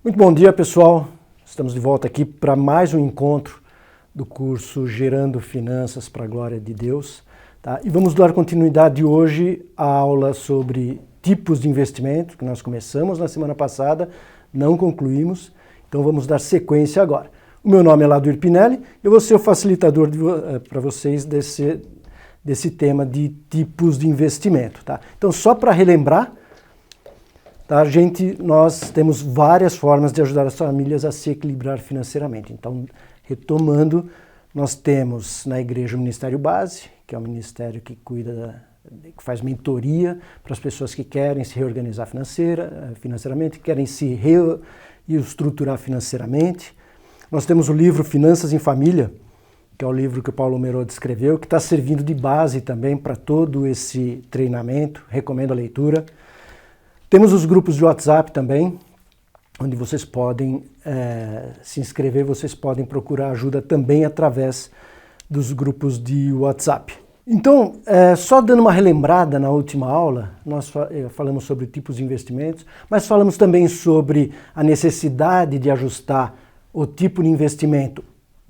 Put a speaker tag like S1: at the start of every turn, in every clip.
S1: Muito bom dia, pessoal. Estamos de volta aqui para mais um encontro do curso Gerando Finanças para a Glória de Deus. Tá? E vamos dar continuidade hoje à aula sobre tipos de investimento, que nós começamos na semana passada, não concluímos, então vamos dar sequência agora. O meu nome é Laduir Pinelli, eu vou ser o facilitador para vocês desse tema de tipos de investimento. Tá? Então, só para relembrar, tá, nós temos várias formas de ajudar as famílias a se equilibrar financeiramente. Então, retomando, nós temos na igreja o Ministério Base, que é o ministério que que faz mentoria para as pessoas que querem se reorganizar financeiramente, querem se reestruturar financeiramente. Nós temos o livro Finanças em Família, que é o livro que o Paulo Merode escreveu, que está servindo de base também para todo esse treinamento, recomendo a leitura. Temos os grupos de WhatsApp também, onde vocês podem se inscrever, vocês podem procurar ajuda também através dos grupos de WhatsApp. Então, só dando uma relembrada na última aula, nós falamos sobre tipos de investimentos, mas falamos também sobre a necessidade de ajustar o tipo de investimento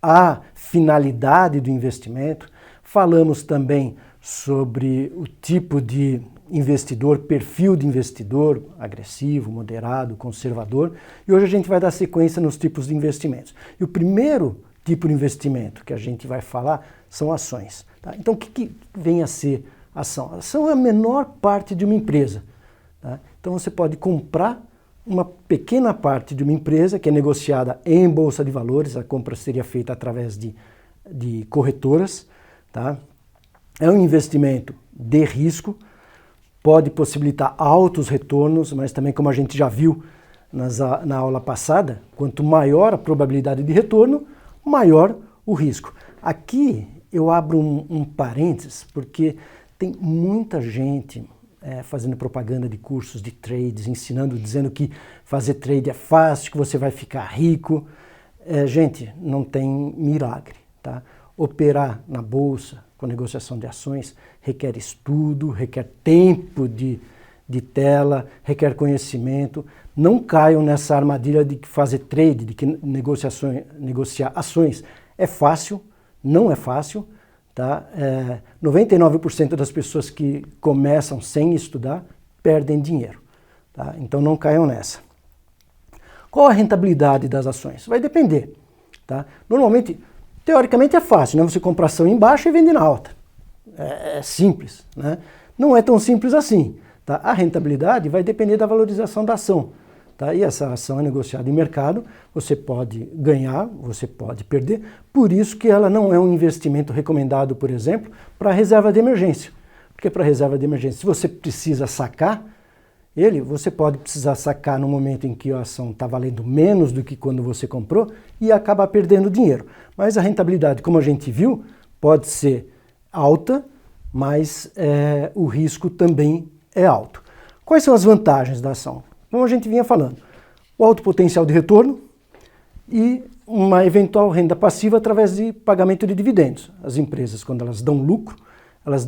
S1: à finalidade do investimento. Falamos também sobre o tipo de investidor, perfil de investidor, agressivo, moderado, conservador. E hoje a gente vai dar sequência nos tipos de investimentos. E o primeiro tipo de investimento que a gente vai falar são ações. Tá? Então, o que vem a ser ação? A ação é a menor parte de uma empresa. Tá? Então, você pode comprar uma pequena parte de uma empresa que é negociada em bolsa de valores, a compra seria feita através de corretoras. Tá? É um investimento de risco, pode possibilitar altos retornos, mas também, como a gente já viu na aula passada, quanto maior a probabilidade de retorno, maior o risco. Aqui eu abro um parênteses, porque tem muita gente fazendo propaganda de cursos de trades, ensinando, dizendo que fazer trade é fácil, que você vai ficar rico. Gente, não tem milagre. Tá? Operar na bolsa com negociação de ações requer estudo, requer tempo de tela, requer conhecimento. Não caiam nessa armadilha de que fazer trade, de que negociar ações é fácil. Não é fácil. Tá? 99% das pessoas que começam sem estudar perdem dinheiro. Tá? Então não caiam nessa. Qual a rentabilidade das ações? Vai depender. Tá? Normalmente, teoricamente é fácil, né? Você compra ação em baixa e vende na alta. É simples. Né? Não é tão simples assim. Tá? A rentabilidade vai depender da valorização da ação. Tá? E essa ação é negociada em mercado, você pode ganhar, você pode perder, por isso que ela não é um investimento recomendado, por exemplo, para reserva de emergência. Porque para reserva de emergência, se você precisa sacar você pode precisar sacar no momento em que a ação está valendo menos do que quando você comprou e acabar perdendo dinheiro. Mas a rentabilidade, como a gente viu, pode ser alta, mas o risco também é alto. Quais são as vantagens da ação? Como a gente vinha falando, o alto potencial de retorno e uma eventual renda passiva através de pagamento de dividendos. As empresas, quando elas dão lucro, elas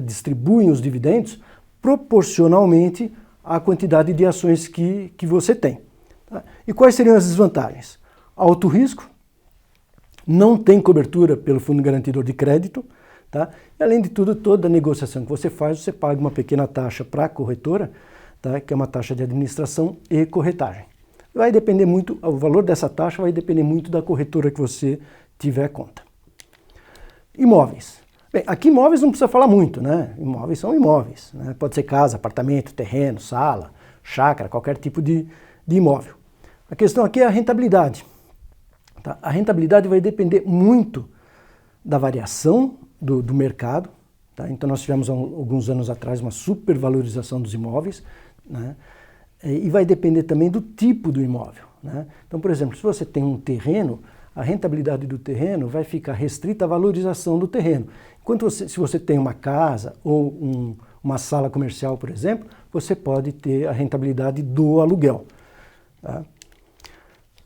S1: distribuem os dividendos proporcionalmente à quantidade de ações que você tem. Tá? E quais seriam as desvantagens? Alto risco, não tem cobertura pelo Fundo Garantidor de Crédito. Tá? E, além de tudo, toda negociação que você faz, você paga uma pequena taxa para a corretora, tá? Que é uma taxa de administração e corretagem. Vai depender muito, o valor dessa taxa vai depender muito da corretora que você tiver conta. Imóveis. Bem, aqui imóveis não precisa falar muito, né? Imóveis são imóveis. Né? Pode ser casa, apartamento, terreno, sala, chácara, qualquer tipo de imóvel. A questão aqui é a rentabilidade. Tá? A rentabilidade vai depender muito da variação do mercado. Tá? Então nós tivemos alguns anos atrás uma supervalorização dos imóveis, né? E vai depender também do tipo do imóvel. Né? Então, por exemplo, se você tem um terreno, a rentabilidade do terreno vai ficar restrita à valorização do terreno. Enquanto se você tem uma casa ou uma sala comercial, por exemplo, você pode ter a rentabilidade do aluguel. Tá?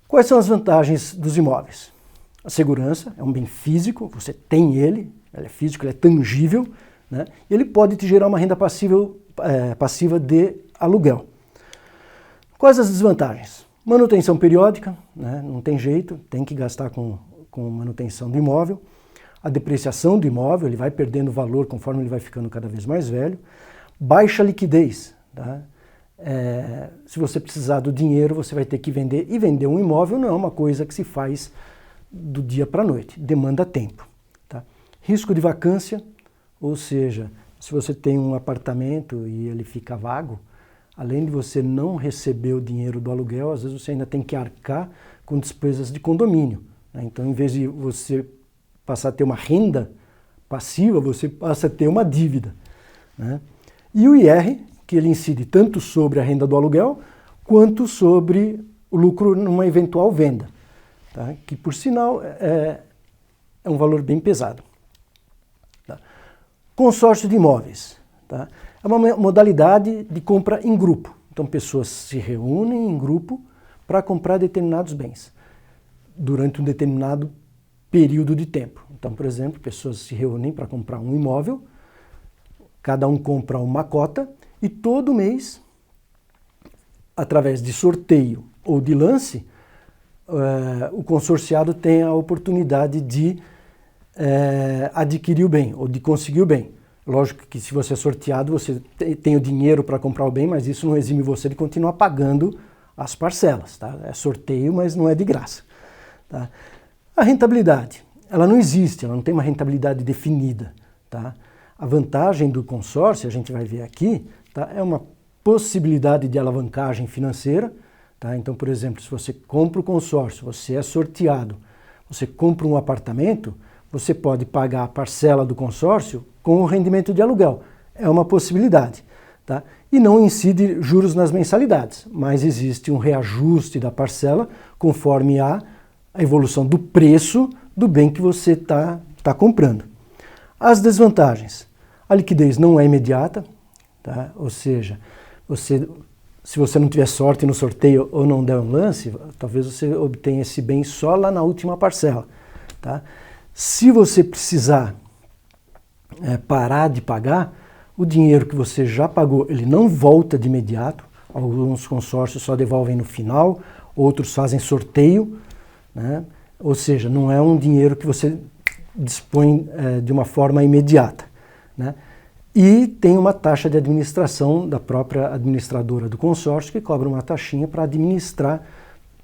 S1: Quais são as vantagens dos imóveis? A segurança é um bem físico, você tem ele é físico, ele é tangível, né? Ele pode te gerar uma renda passiva de aluguel. Quais as desvantagens? Manutenção periódica, né? Não tem jeito, tem que gastar com manutenção do imóvel. A depreciação do imóvel, ele vai perdendo valor conforme ele vai ficando cada vez mais velho. Baixa liquidez, tá? Se você precisar do dinheiro, você vai ter que vender. E vender um imóvel não é uma coisa que se faz do dia para a noite, demanda tempo. Tá? Risco de vacância, ou seja, se você tem um apartamento e ele fica vago, além de você não receber o dinheiro do aluguel, às vezes você ainda tem que arcar com despesas de condomínio. Né? Então, em vez de você passar a ter uma renda passiva, você passa a ter uma dívida. Né? E o IR, que ele incide tanto sobre a renda do aluguel, quanto sobre o lucro numa eventual venda. Tá? Que, por sinal, é um valor bem pesado. Tá? Consórcio de imóveis. Tá? É uma modalidade de compra em grupo. Então, pessoas se reúnem em grupo para comprar determinados bens durante um determinado período de tempo. Então, por exemplo, pessoas se reúnem para comprar um imóvel, cada um compra uma cota e todo mês, através de sorteio ou de lance, o consorciado tem a oportunidade de adquirir o bem ou de conseguir o bem. Lógico que se você é sorteado, você tem o dinheiro para comprar o bem, mas isso não exime você de continuar pagando as parcelas. Tá? É sorteio, mas não é de graça. Tá? A rentabilidade, ela não existe, ela não tem uma rentabilidade definida. Tá? A vantagem do consórcio, a gente vai ver aqui, tá? É uma possibilidade de alavancagem financeira. Tá? Então, por exemplo, se você compra o consórcio, você é sorteado, você compra um apartamento, você pode pagar a parcela do consórcio com o rendimento de aluguel. É uma possibilidade. Tá? E não incide juros nas mensalidades, mas existe um reajuste da parcela conforme a evolução do preço do bem que você está comprando. As desvantagens. A liquidez não é imediata, tá? Ou seja, se você não tiver sorte no sorteio ou não der um lance, talvez você obtenha esse bem só lá na última parcela. Tá? Se você precisar parar de pagar, o dinheiro que você já pagou, ele não volta de imediato. Alguns consórcios só devolvem no final, outros fazem sorteio, né? Ou seja, não é um dinheiro que você dispõe de uma forma imediata. Né? E tem uma taxa de administração da própria administradora do consórcio, que cobra uma taxinha para administrar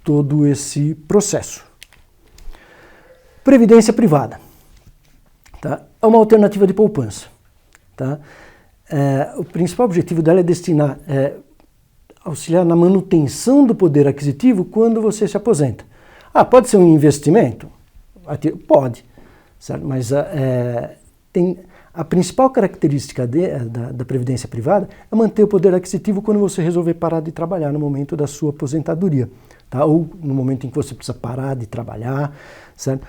S1: todo esse processo. Previdência privada. Tá? É uma alternativa de poupança. Tá? O principal objetivo dela é destinar, auxiliar na manutenção do poder aquisitivo quando você se aposenta. Pode ser um investimento? Pode, certo? Mas a principal característica da previdência privada é manter o poder aquisitivo quando você resolver parar de trabalhar no momento da sua aposentadoria, tá? Ou no momento em que você precisa parar de trabalhar, certo?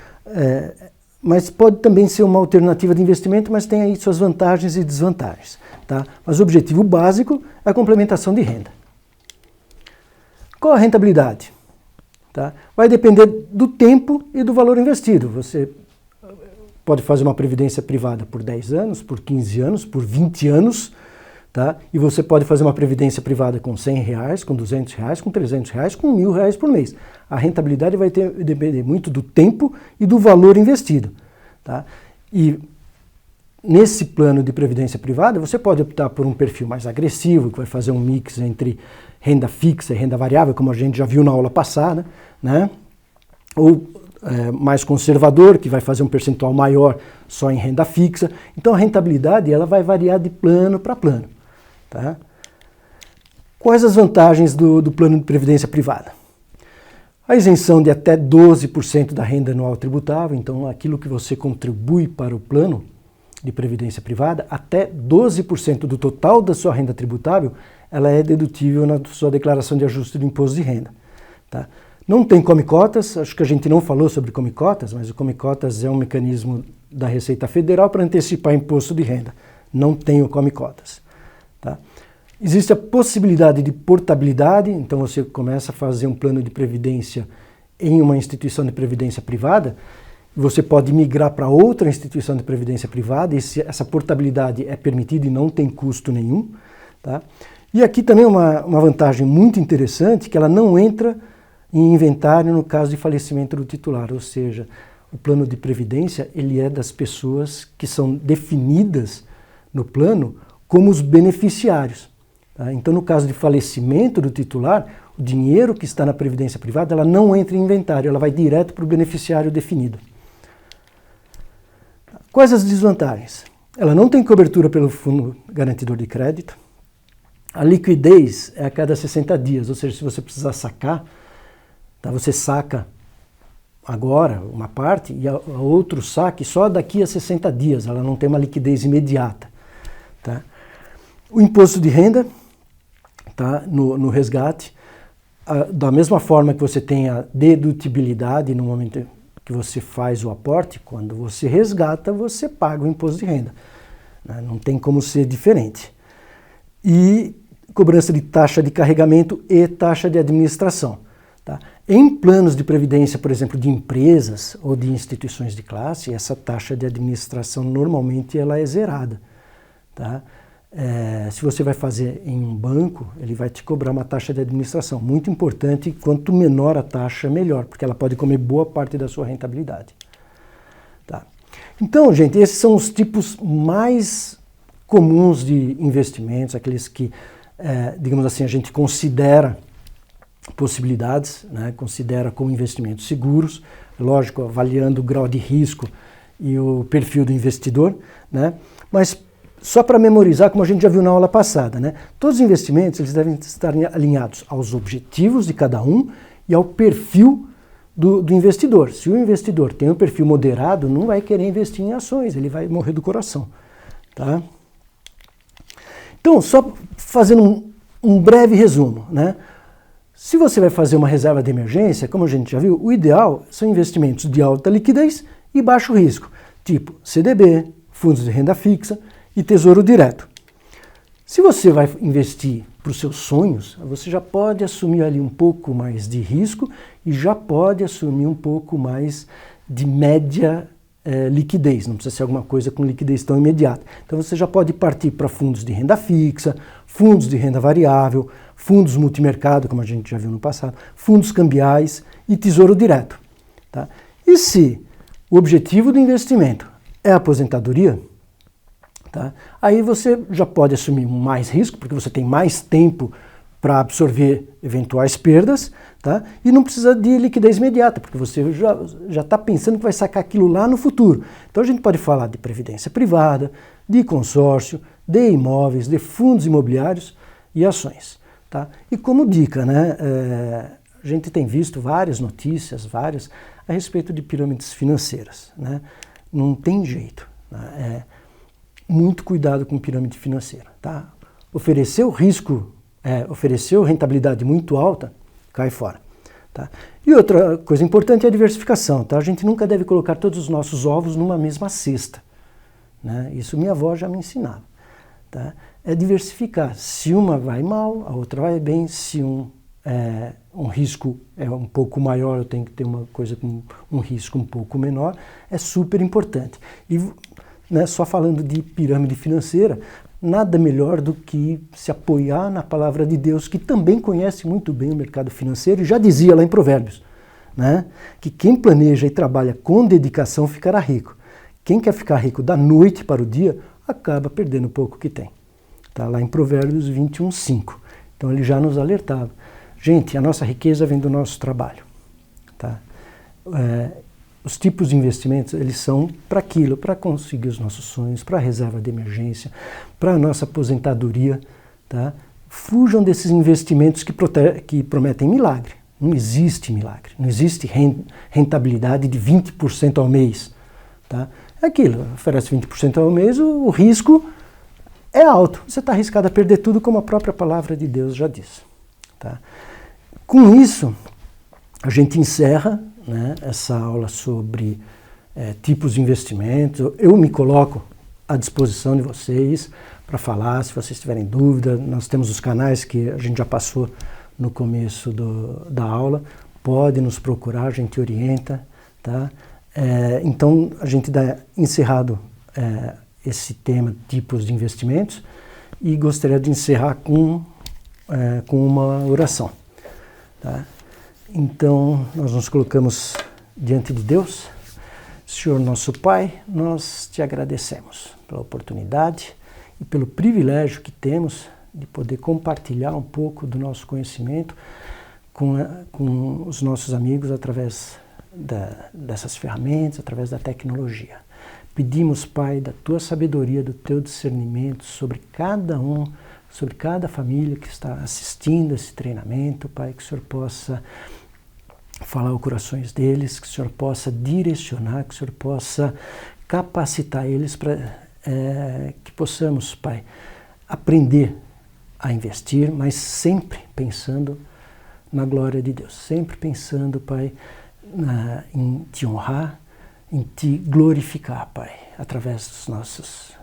S1: Mas pode também ser uma alternativa de investimento, mas tem aí suas vantagens e desvantagens. Tá? Mas o objetivo básico é a complementação de renda. Qual a rentabilidade? Tá? Vai depender do tempo e do valor investido. Você pode fazer uma previdência privada por 10 anos, por 15 anos, por 20 anos, tá? E você pode fazer uma previdência privada com R$100, com R$200, com R$300, com R$1.000 por mês. A rentabilidade vai depender muito do tempo e do valor investido. Tá? E nesse plano de previdência privada, você pode optar por um perfil mais agressivo, que vai fazer um mix entre renda fixa e renda variável, como a gente já viu na aula passada, né? Ou mais conservador, que vai fazer um percentual maior só em renda fixa. Então a rentabilidade ela vai variar de plano para plano. Tá? Quais as vantagens do plano de previdência privada? A isenção de até 12% da renda anual tributável, então aquilo que você contribui para o plano de previdência privada, até 12% do total da sua renda tributável, ela é dedutível na sua declaração de ajuste do imposto de renda. Tá? Não tem come-cotas, acho que a gente não falou sobre come-cotas, mas o come-cotas é um mecanismo da Receita Federal para antecipar imposto de renda. Não tem o come-cotas. Tá? Existe a possibilidade de portabilidade, então você começa a fazer um plano de previdência em uma instituição de previdência privada, você pode migrar para outra instituição de previdência privada, e essa portabilidade é permitida e não tem custo nenhum. Tá? E aqui também uma vantagem muito interessante, que ela não entra em inventário no caso de falecimento do titular, ou seja, o plano de previdência ele é das pessoas que são definidas no plano como os beneficiários. Tá? Então, no caso de falecimento do titular, o dinheiro que está na previdência privada ela não entra em inventário, ela vai direto para o beneficiário definido. Quais as desvantagens? Ela não tem cobertura pelo fundo garantidor de crédito. A liquidez é a cada 60 dias, ou seja, se você precisar sacar, tá, você saca agora uma parte e a outro saque só daqui a 60 dias, ela não tem uma liquidez imediata. Tá? O imposto de renda, tá, no resgate, da mesma forma que você tem a dedutibilidade no momento que você faz o aporte, quando você resgata, você paga o imposto de renda. Né? Não tem como ser diferente. E cobrança de taxa de carregamento e taxa de administração. Tá? Em planos de previdência, por exemplo, de empresas ou de instituições de classe, essa taxa de administração normalmente ela é zerada. Tá? Se você vai fazer em um banco, ele vai te cobrar uma taxa de administração. Muito importante, quanto menor a taxa, melhor, porque ela pode comer boa parte da sua rentabilidade. Tá? Então, gente, esses são os tipos mais comuns de investimentos, aqueles que, digamos assim, a gente considera possibilidades, né? Considera como investimentos seguros, lógico, avaliando o grau de risco e o perfil do investidor, né? Mas só para memorizar, como a gente já viu na aula passada, né? Todos os investimentos eles devem estar alinhados aos objetivos de cada um e ao perfil do investidor. Se o investidor tem um perfil moderado, não vai querer investir em ações, ele vai morrer do coração. Tá? Então, só fazendo um breve resumo, né? Se você vai fazer uma reserva de emergência, como a gente já viu, o ideal são investimentos de alta liquidez e baixo risco, tipo CDB, fundos de renda fixa e tesouro direto. Se você vai investir para os seus sonhos, você já pode assumir ali um pouco mais de risco e já pode assumir um pouco mais de média liquidez, não precisa ser alguma coisa com liquidez tão imediata. Então você já pode partir para fundos de renda fixa, fundos de renda variável, fundos multimercado, como a gente já viu no passado, fundos cambiais e tesouro direto. Tá? E se o objetivo do investimento é a aposentadoria, tá? Aí você já pode assumir mais risco, porque você tem mais tempo para absorver eventuais perdas, tá? E não precisa de liquidez imediata, porque você já está pensando que vai sacar aquilo lá no futuro. Então a gente pode falar de previdência privada, de consórcio, de imóveis, de fundos imobiliários e ações. Tá? E como dica, né, a gente tem visto várias notícias, a respeito de pirâmides financeiras. Né? Não tem jeito. Né? Muito cuidado com pirâmide financeira. Tá? Ofereceu risco, ofereceu rentabilidade muito alta, cai fora. Tá? E outra coisa importante é a diversificação. Tá? A gente nunca deve colocar todos os nossos ovos numa mesma cesta. Né? Isso minha avó já me ensinava. Tá? É diversificar. Se uma vai mal, a outra vai bem. Se um risco é um pouco maior, eu tenho que ter uma coisa com um risco um pouco menor. É super importante. E né, só falando de pirâmide financeira, nada melhor do que se apoiar na palavra de Deus, que também conhece muito bem o mercado financeiro e já dizia lá em Provérbios, né, que quem planeja e trabalha com dedicação ficará rico. Quem quer ficar rico da noite para o dia, acaba perdendo o pouco que tem. Está lá em Provérbios 21:5. Então ele já nos alertava. Gente, a nossa riqueza vem do nosso trabalho. Tá? Os tipos de investimentos, eles são para aquilo, para conseguir os nossos sonhos, para a reserva de emergência, para a nossa aposentadoria. Tá? Fujam desses investimentos que prometem milagre. Não existe milagre. Não existe rentabilidade de 20% ao mês. Tá? É aquilo, oferece 20% ao mês, o risco é alto. Você está arriscado a perder tudo, como a própria palavra de Deus já diz. Tá? Com isso, a gente encerra, né, essa aula sobre tipos de investimentos. Eu me coloco à disposição de vocês para falar, se vocês tiverem dúvida. Nós temos os canais que a gente já passou no começo da aula. Pode nos procurar, a gente orienta. Tá? Então, a gente dá encerrado esse tema, tipos de investimentos, e gostaria de encerrar com uma oração. Tá? Então, nós nos colocamos diante de Deus. Senhor nosso Pai, nós te agradecemos pela oportunidade e pelo privilégio que temos de poder compartilhar um pouco do nosso conhecimento com os nossos amigos através dessas ferramentas, através da tecnologia. Pedimos, Pai, da tua sabedoria, do teu discernimento sobre cada um, sobre cada família que está assistindo esse treinamento, Pai, que o Senhor possa falar aos corações deles, que o Senhor possa direcionar, que o Senhor possa capacitar eles para que possamos, Pai, aprender a investir, mas sempre pensando na glória de Deus, sempre pensando, Pai, em te honrar, em te glorificar, Pai, através dos nossos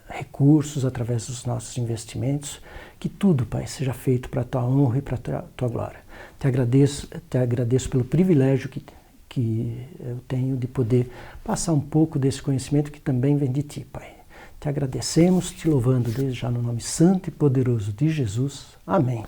S1: recursos, através dos nossos investimentos, que tudo, Pai, seja feito para a tua honra e para a tua glória. Te agradeço pelo privilégio que eu tenho de poder passar um pouco desse conhecimento que também vem de ti, Pai. Te agradecemos, te louvando desde já no nome santo e poderoso de Jesus. Amém.